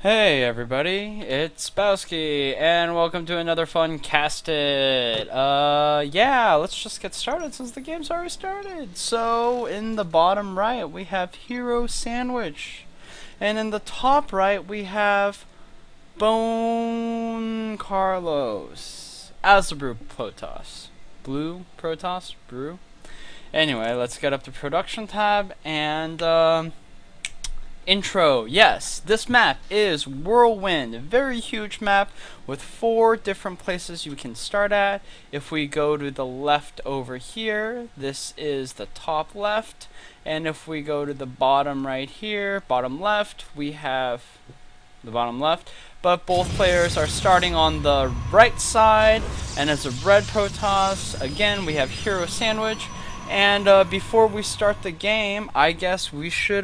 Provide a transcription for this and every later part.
Hey everybody, it's Bauski, and welcome to another fun cast it. Yeah, let's just get started since the game's already started. So, in the bottom right, we have HeroSandwhich, and in the top right, we have boneCarlos as the brew Protoss. Blue Protoss? Brew? Anyway, let's get up to production tab, and intro. Yes, this map is Whirlwind, a very huge map with 4 different places you can start at. If we go to the left over here, this is the top left, and if we go to the bottom right here, bottom left, we have the bottom left, but both players are starting on the right side, and as a red Protoss, again, we have HeroSandwhich, and before we start the game, I guess we should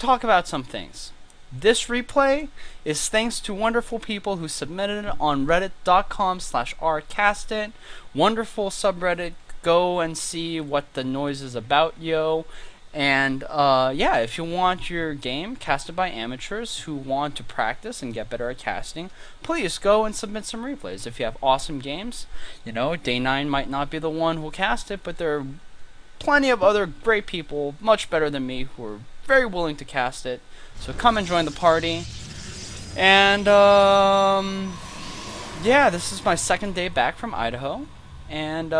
talk about some things. This replay is thanks to wonderful people who submitted it on reddit.com/rcastit. Wonderful subreddit. Go and see what the noise is about, yo. And yeah, if you want your game casted by amateurs who want to practice and get better at casting, please go and submit some replays. If you have awesome games, Day 9 might not be the one who'll cast it, but there are plenty of other great people, much better than me, who are very willing to cast it. So come and join the party. And yeah, this is my second day back from Idaho, and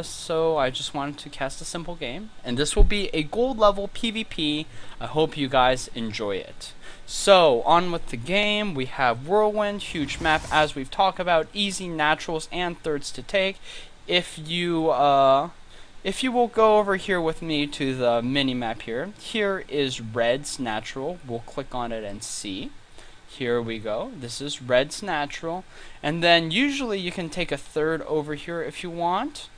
so I just wanted to cast a simple game, and this will be a gold level PvP. I hope you guys enjoy it. So on with the game. We have Whirlwind, huge map, as we've talked about, easy naturals and thirds to take. If you will go over here with me to the mini map here. Here is Red's natural. We'll click on it and see. Here we go. This is Red's natural. And then usually you can take a third over here if you want.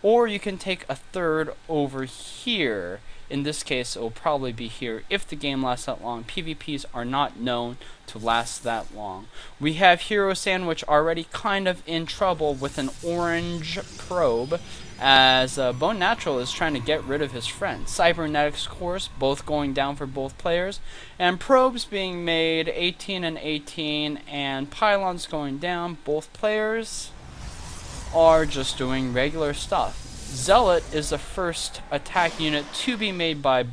Or you can take a third over here. In this case, it will probably be here if the game lasts that long. PvPs are not known to last that long. We have HeroSandwhich already kind of in trouble with an orange probe, as Bone Natural is trying to get rid of his friend. Cybernetics cores both going down for both players, and probes being made 18 and 18, and pylons going down. Both players are just doing regular stuff. Zealot is the first attack unit to be made by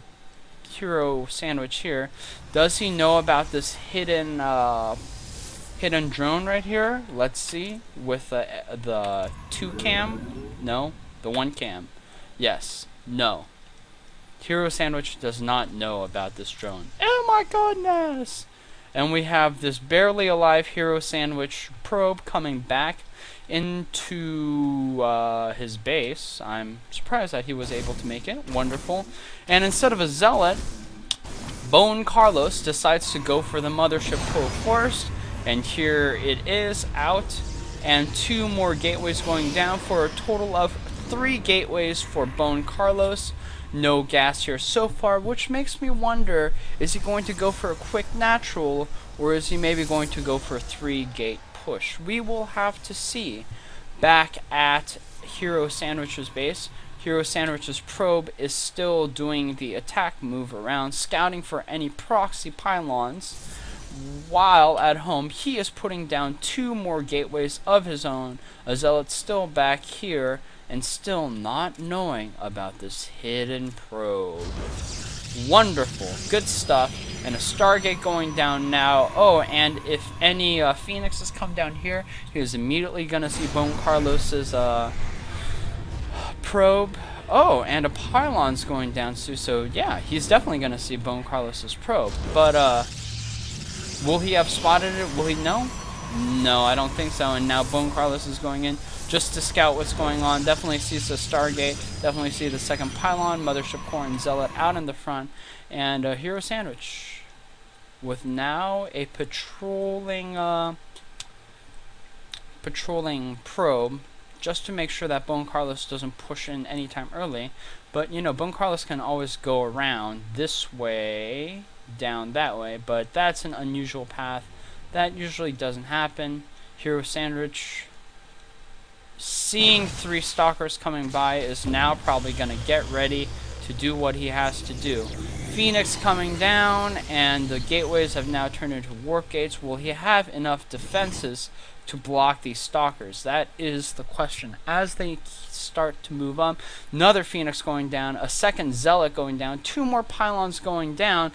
HeroSandwhich here. Does he know about this hidden drone right here? Let's see. With the 2 cam? No. The 1 cam. Yes. No. HeroSandwich does not know about this drone. Oh my goodness! And we have this barely alive HeroSandwich probe coming back into his base. I'm surprised that he was able to make it. Wonderful. And instead of a Zealot, boneCarlos decides to go for the mothership probe first. And here it is out. And 2 more gateways going down for a total of 3 gateways for boneCarlos. No gas here so far, which makes me wonder, is he going to go for a quick natural, or is he maybe going to go for a 3-gate push? We will have to see. Back at HeroSandwich's base, HeroSandwich's probe is still doing the attack move around, scouting for any proxy pylons, while at home he is putting down 2 more gateways of his own. A Zealot still back here, and still not knowing about this hidden probe. Wonderful. Good stuff. And a Stargate going down now. Oh, and if any Phoenixes come down here, he is immediately going to see boneCarlos's probe. Oh, and a pylon's going down too, so yeah, he's definitely going to see boneCarlos's probe. But, will he have spotted it? Will he know? No, I don't think so. And now boneCarlos is going in just to scout what's going on. Definitely sees the Stargate. Definitely see the second pylon, Mothership Core, and Zealot out in the front. And HeroSandwich with now a patrolling probe, just to make sure that boneCarlos doesn't push in anytime early. But boneCarlos can always go around this way, down that way. But that's an unusual path. That usually doesn't happen. HeroSandwich, seeing 3 Stalkers coming by, is now probably going to get ready to do what he has to do. Phoenix coming down, and the gateways have now turned into warp gates. Will he have enough defenses to block these Stalkers? That is the question. As they start to move up, another Phoenix going down, a second Zealot going down, 2 more pylons going down.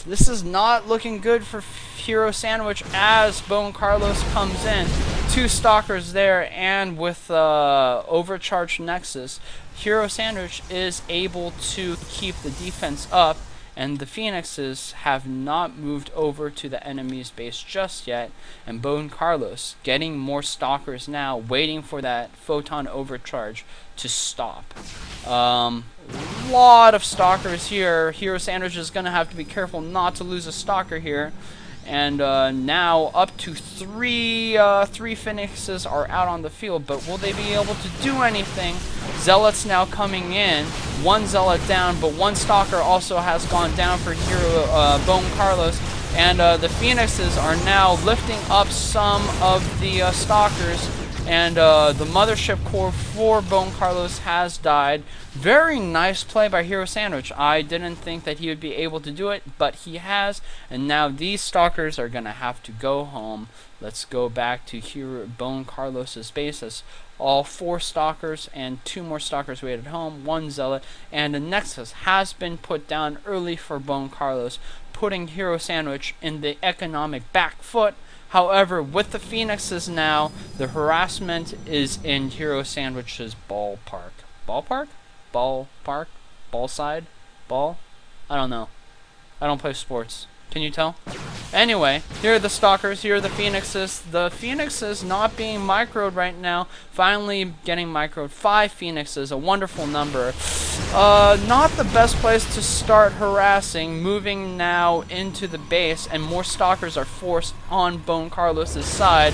This is not looking good for HeroSandwhich as boneCarlos comes in. 2 Stalkers there, and with overcharged Nexus, HeroSandwhich is able to keep the defense up, and the Phoenixes have not moved over to the enemy's base just yet, and boneCarlos getting more Stalkers now, waiting for that photon overcharge to stop. Lot of Stalkers here. HeroSandwhich is going to have to be careful not to lose a Stalker here. And now up to three Phoenixes are out on the field, but will they be able to do anything? Zealots now coming in. 1 Zealot down, but 1 Stalker also has gone down for boneCarlos. And the Phoenixes are now lifting up some of the Stalkers. And the mothership core for boneCarlos has died. Very nice play by HeroSandwhich. I didn't think that he would be able to do it, but he has. And now these Stalkers are going to have to go home. Let's go back to boneCarlos' base. As all 4 Stalkers and 2 more Stalkers wait at home. 1 Zealot. And a Nexus has been put down early for boneCarlos, putting HeroSandwhich in the economic back foot. However, with the Phoenixes now, the harassment is in HeroSandwhich's ballpark. Ballpark? Ballpark? Ballside? Ball? I don't know. I don't play sports. Can you tell? Anyway, here are the Stalkers, here are the Phoenixes. The Phoenixes not being microed right now, finally getting microed. 5 Phoenixes, a wonderful number. Not the best place to start harassing, moving now into the base, and more Stalkers are forced on boneCarlos' side.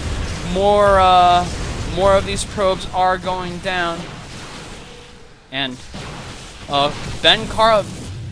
More of these probes are going down. And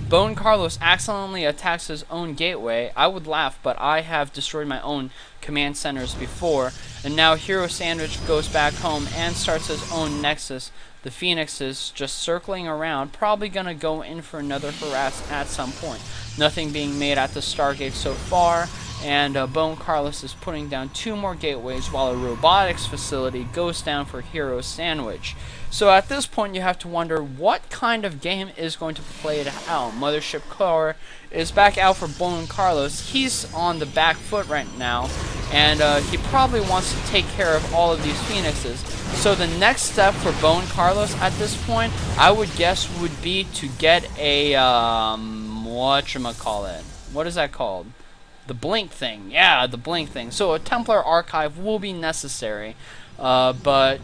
boneCarlos accidentally attacks his own gateway. I would laugh, but I have destroyed my own command centers before. And now HeroSandwhich goes back home and starts his own Nexus. The Phoenixes just circling around, probably going to go in for another harass at some point. Nothing being made at the Stargate so far. And boneCarlos is putting down 2 more gateways while a robotics facility goes down for HeroSandwhich. So at this point you have to wonder what kind of game is going to play it out. Mothership Core is back out for boneCarlos. He's on the back foot right now, and he probably wants to take care of all of these Phoenixes. So the next step for boneCarlos at this point, I would guess, would be to get a whatchamacallit. What is that called? The blink thing. Yeah, the blink thing. So a Templar archive will be necessary, but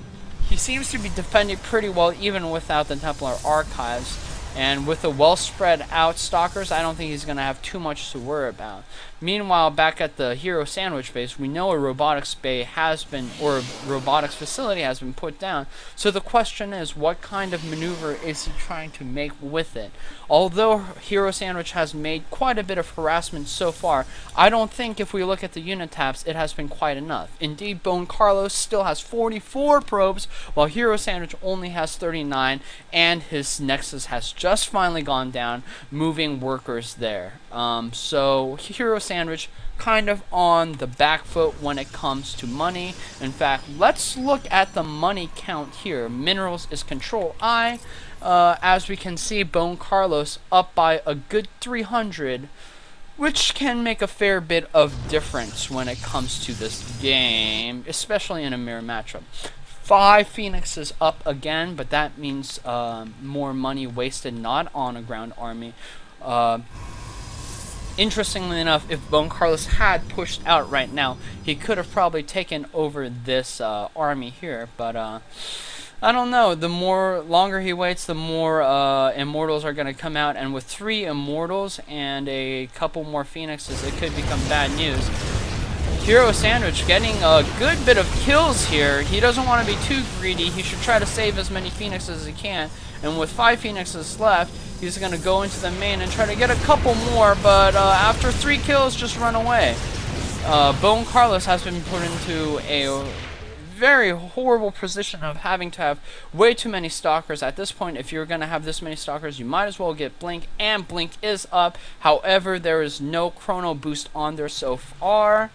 he seems to be defending pretty well even without the Templar archives. And with the well spread out Stalkers, I don't think he's going to have too much to worry about. Meanwhile, back at the HeroSandwhich base, we know a robotics bay has been, or a robotics facility has been put down. So the question is, what kind of maneuver is he trying to make with it? Although HeroSandwhich has made quite a bit of harassment so far, I don't think if we look at the unit tabs, it has been quite enough. Indeed, boneCarlos still has 44 probes, while HeroSandwhich only has 39, and his Nexus has just finally gone down, moving workers there. So HeroSandwhich kind of on the back foot when it comes to money. In fact, let's look at the money count here. Minerals is Control I. As we can see, boneCarlos up by a good 300, which can make a fair bit of difference when it comes to this game, especially in a mirror matchup. 5 Phoenixes up again, but that means more money wasted not on a ground army. Interestingly enough, if boneCarlos had pushed out right now, he could have probably taken over this army here, but I don't know. The longer he waits, the more Immortals are going to come out, and with 3 Immortals and a couple more Phoenixes, it could become bad news. HeroSandwhich getting a good bit of kills here. He doesn't want to be too greedy. He should try to save as many Phoenixes as he can. And with 5 Phoenixes left, he's going to go into the main and try to get a couple more, but after 3 kills, just run away. boneCarlos has been put into a very horrible position of having to have way too many Stalkers. At this point, if you're going to have this many Stalkers, you might as well get Blink, and Blink is up. However, there is no chrono boost on there so far.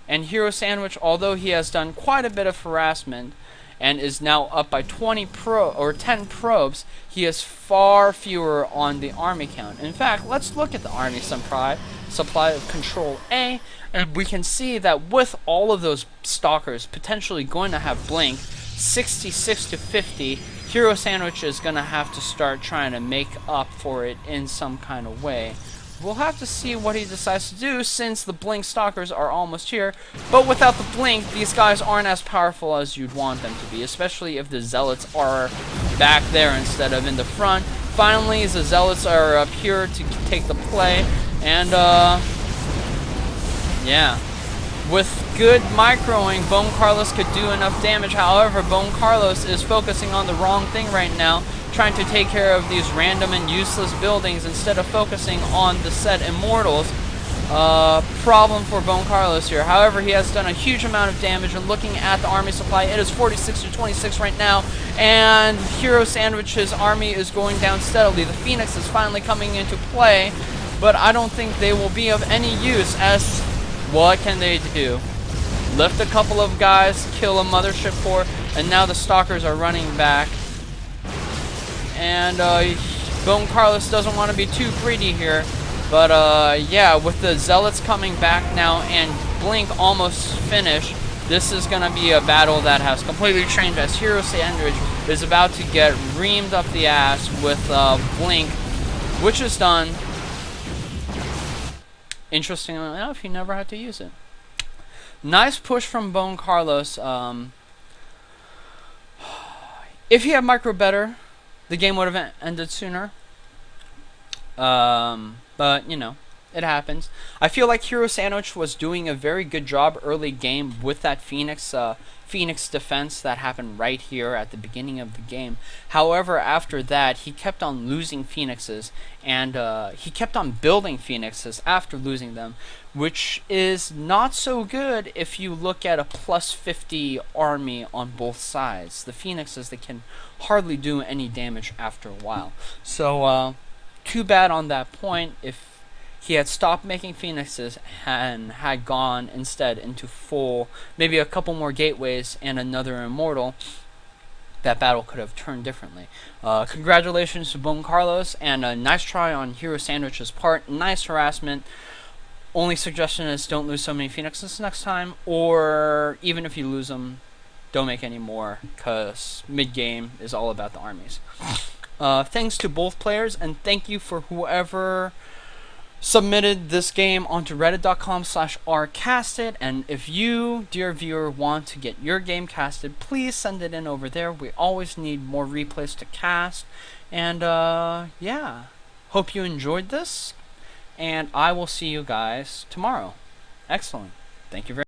And HeroSandwhich, although he has done quite a bit of harassment and is now up by 10 probes, he has far fewer on the army count. In fact, let's look at the army supply of Control A, and we can see that with all of those Stalkers potentially going to have Blink, 66 to 50, HeroSandwhich is going to have to start trying to make up for it in some kind of way. We'll have to see what he decides to do, since the Blink Stalkers are almost here. But without the Blink, these guys aren't as powerful as you'd want them to be, especially if the Zealots are back there instead of in the front. Finally, the Zealots are up here to take the play, and yeah. With good microing, boneCarlos could do enough damage. However, boneCarlos is focusing on the wrong thing right now, trying to take care of these random and useless buildings instead of focusing on the set Immortals. Problem for boneCarlos here. However, he has done a huge amount of damage, and looking at the army supply, it is 46 to 26 right now, and HeroSandwhich's army is going down steadily. The Phoenix is finally coming into play, but I don't think they will be of any use, as what can they do? Lift a couple of guys, kill a mothership core, and now the Stalkers are running back. And boneCarlos doesn't want to be too greedy here, but yeah, with the Zealots coming back now and Blink almost finished, this is going to be a battle that has completely changed, as HeroSandwhich is about to get reamed up the ass with Blink, which is done. Interestingly enough, he never had to use it. Nice push from boneCarlos. If he had micro better, the game would have ended sooner. But, you know, it happens. I feel like HeroSandwhich was doing a very good job early game with that Phoenix defense that happened right here at the beginning of the game. However, after that, he kept on losing Phoenixes, and he kept on building Phoenixes after losing them, which is not so good if you look at a plus 50 army on both sides. The Phoenixes, they can hardly do any damage after a while. So, too bad on that point. If he had stopped making Phoenixes and had gone instead into full, maybe a couple more gateways and another Immortal, that battle could have turned differently. Congratulations to boneCarlos, and a nice try on HeroSandwhich's part. Nice harassment. Only suggestion is don't lose so many Phoenixes next time, or even if you lose them, don't make any more, because mid-game is all about the armies. Thanks to both players, and thank you for whoever submitted this game onto reddit.com/rcasted, and if you, dear viewer, want to get your game casted, please send it in over there. We always need more replays to cast, and yeah, hope you enjoyed this, and I will see you guys tomorrow. Excellent. Thank you very much.